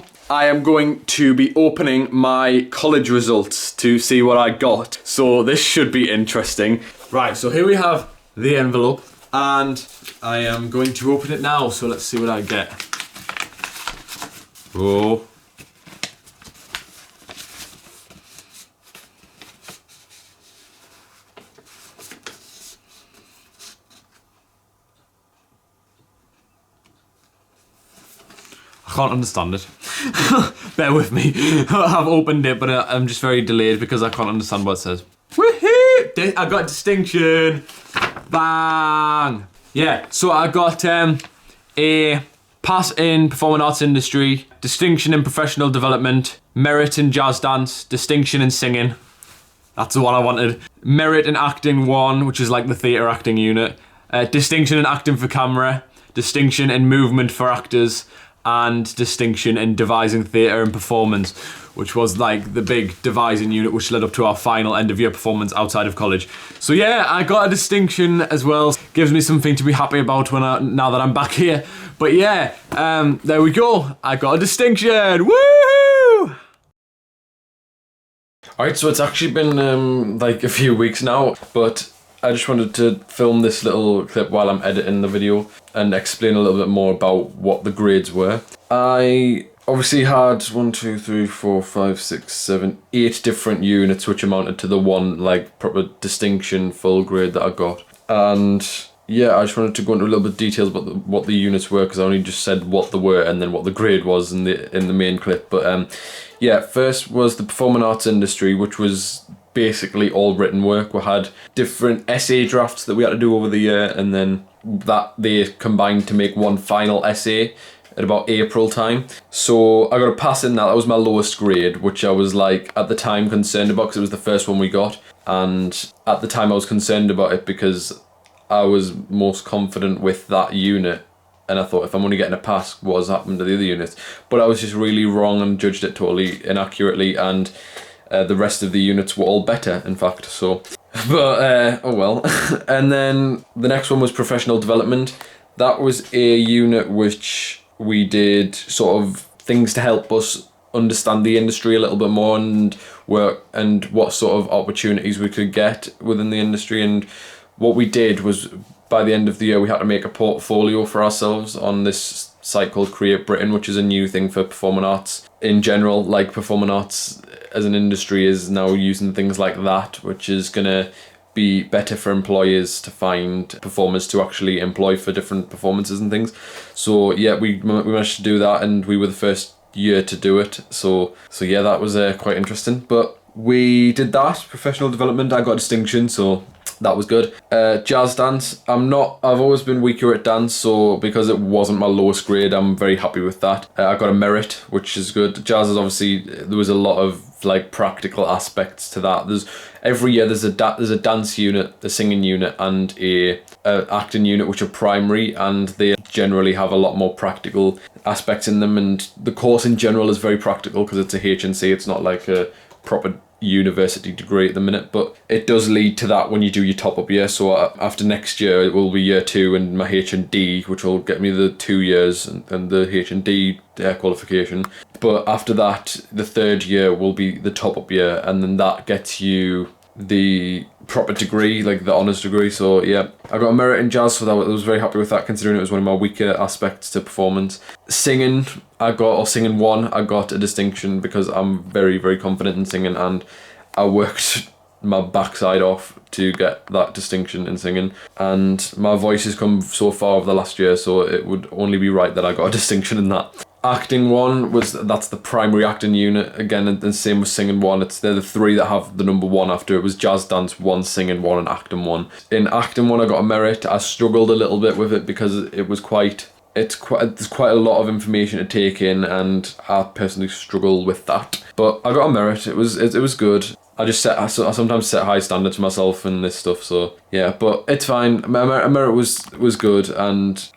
now I am going to be opening my college results to see what I got. So this should be interesting. Right, so here we have the envelope and I am going to open it now. So let's see what I get. Oh. I can't understand it. Bear with me. I've opened it, but I'm just very delayed because I can't understand what it says. Woohoo! I got distinction. Bang! Yeah, so I got a pass in performing arts industry, distinction in professional development, merit in jazz dance, distinction in singing. That's the one I wanted. Merit in acting 1, which is like the theatre acting unit. Distinction in acting for camera, distinction in movement for actors, and distinction in devising theatre and performance, which was like the big devising unit which led up to our final end of year performance outside of college. So yeah, I got a distinction as well. Gives me something to be happy about now that I'm back here. But yeah, there we go. I got a distinction. Woo! Alright, so it's actually been like a few weeks now, but I just wanted to film this little clip while I'm editing the video and explain a little bit more about what the grades were. I obviously had 8 different units which amounted to the one like proper distinction full grade that I got. And yeah, I just wanted to go into a little bit of details about what the units were because I only just said what they were and then what the grade was in the main clip. But yeah, first was the performing arts industry, which was basically all written work. We had different essay drafts that we had to do over the year, and then that they combined to make one final essay at about April time. So I got a pass in that. That was my lowest grade, which I was like at the time concerned about because it was the first one we got, and at the time I was concerned about it because I was most confident with that unit. And I thought, if I'm only getting a pass, what has happened to the other units? But I was just really wrong and judged it totally inaccurately, and the rest of the units were all better, in fact, so. But, oh well. And then the next one was professional development. That was a unit which we did sort of things to help us understand the industry a little bit more and work and what sort of opportunities we could get within the industry. And what we did was, by the end of the year, we had to make a portfolio for ourselves on this site called Create Britain, which is a new thing for performing arts in general. Like, performing arts as an industry is now using things like that, which is going to be better for employers to find performers to actually employ for different performances and things. So yeah, we managed to do that, and we were the first year to do it. So yeah, that was quite interesting. But we did that, professional development. I got a distinction, so that was good. Jazz dance, I've always been weaker at dance, so because it wasn't my lowest grade, I'm very happy with that. I got a merit, which is good. Jazz is obviously, there was a lot of like practical aspects to that. Every year there's a dance unit, a singing unit, and a acting unit, which are primary, and they generally have a lot more practical aspects in them. And the course in general is very practical because it's a HNC. It's not like a proper university degree at the minute, but it does lead to that when you do your top up year. So after next year it will be year 2 and my HND, which will get me the 2 years and the HND qualification. But after that, the 3rd year will be the top up year, and then that gets you the proper degree, like the honours degree. So yeah, I got a merit in jazz, so I was very happy with that, considering it was one of my weaker aspects to performance. Singing 1, I got a distinction because I'm very, very confident in singing, and I worked my backside off to get that distinction in singing, and my voice has come so far over the last year, so it would only be right that I got a distinction in that. Acting 1 that's the primary acting unit again, and the same with singing 1. They're the 3 that have the number 1 after. It was jazz dance 1, singing 1, and acting 1. In acting 1 I got a merit. I struggled a little bit with it because there's quite a lot of information to take in, and I personally struggle with that. But I got a merit. It was good. I sometimes set high standards for myself and this stuff, so yeah, but it's fine. My merit was good, and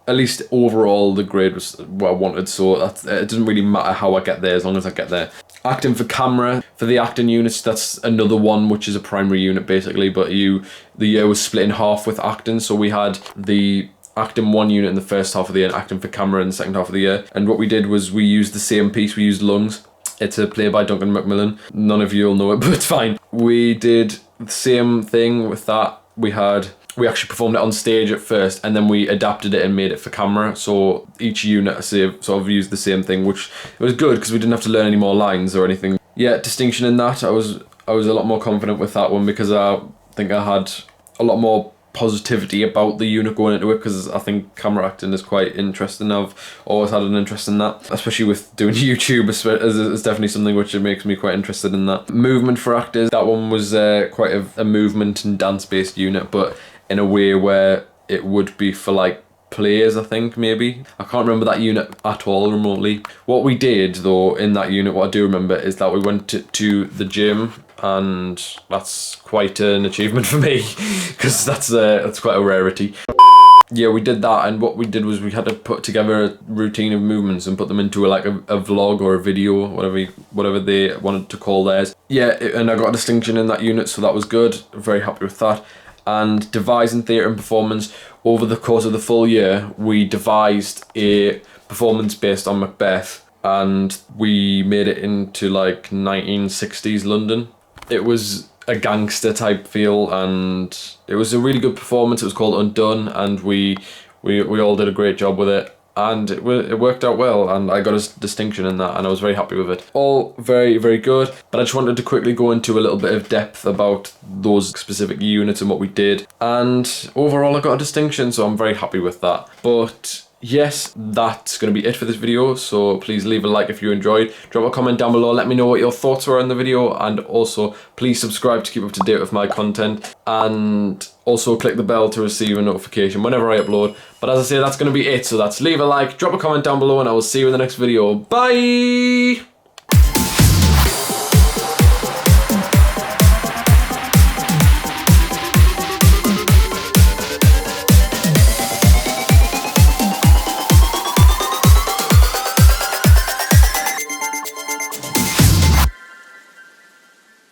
at least overall the grade was what I wanted, so it doesn't really matter how I get there as long as I get there. Acting for camera, for the acting units, that's another one which is a primary unit basically, but the year was split in half with acting, so we had the acting 1 unit in the first half of the year and acting for camera in the second half of the year. And what we did was we used the same piece, we used Lungs. It's a play by Duncan Macmillan. None of you will know it, but it's fine. We did the same thing with that. We actually performed it on stage at first, and then we adapted it and made it for camera. So each unit sort of used the same thing, which it was good because we didn't have to learn any more lines or anything. Yeah, distinction in that. I was a lot more confident with that one because I think I had a lot more positivity about the unit going into it, because I think camera acting is quite interesting. I've always had an interest in that, especially with doing YouTube. It's definitely something which makes me quite interested in that. Movement for actors, that one was quite a movement and dance based unit, but in a way where it would be for like players, I think, maybe. I can't remember that unit at all remotely. What we did though in that unit, what I do remember, is that we went to the gym, and that's quite an achievement for me because that's quite a rarity. Yeah, we did that, and what we did was we had to put together a routine of movements and put them into a vlog or a video, whatever they wanted to call theirs. Yeah, and I got a distinction in that unit, so that was good. Very happy with that. And devising theatre and performance, over the course of the full year, we devised a performance based on Macbeth, and we made it into like 1960s London. It was a gangster type feel, and it was a really good performance. It was called Undone, and we all did a great job with it, and it worked out well, and I got a distinction in that, and I was very happy with it. All very, very good, but I just wanted to quickly go into a little bit of depth about those specific units and what we did, and overall I got a distinction, so I'm very happy with that. But yes, that's going to be it for this video, so please leave a like if you enjoyed. Drop a comment down below, let me know what your thoughts were on the video, and also please subscribe to keep up to date with my content, and also click the bell to receive a notification whenever I upload. But as I say, that's going to be it, so that's leave a like, drop a comment down below, and I will see you in the next video. Bye!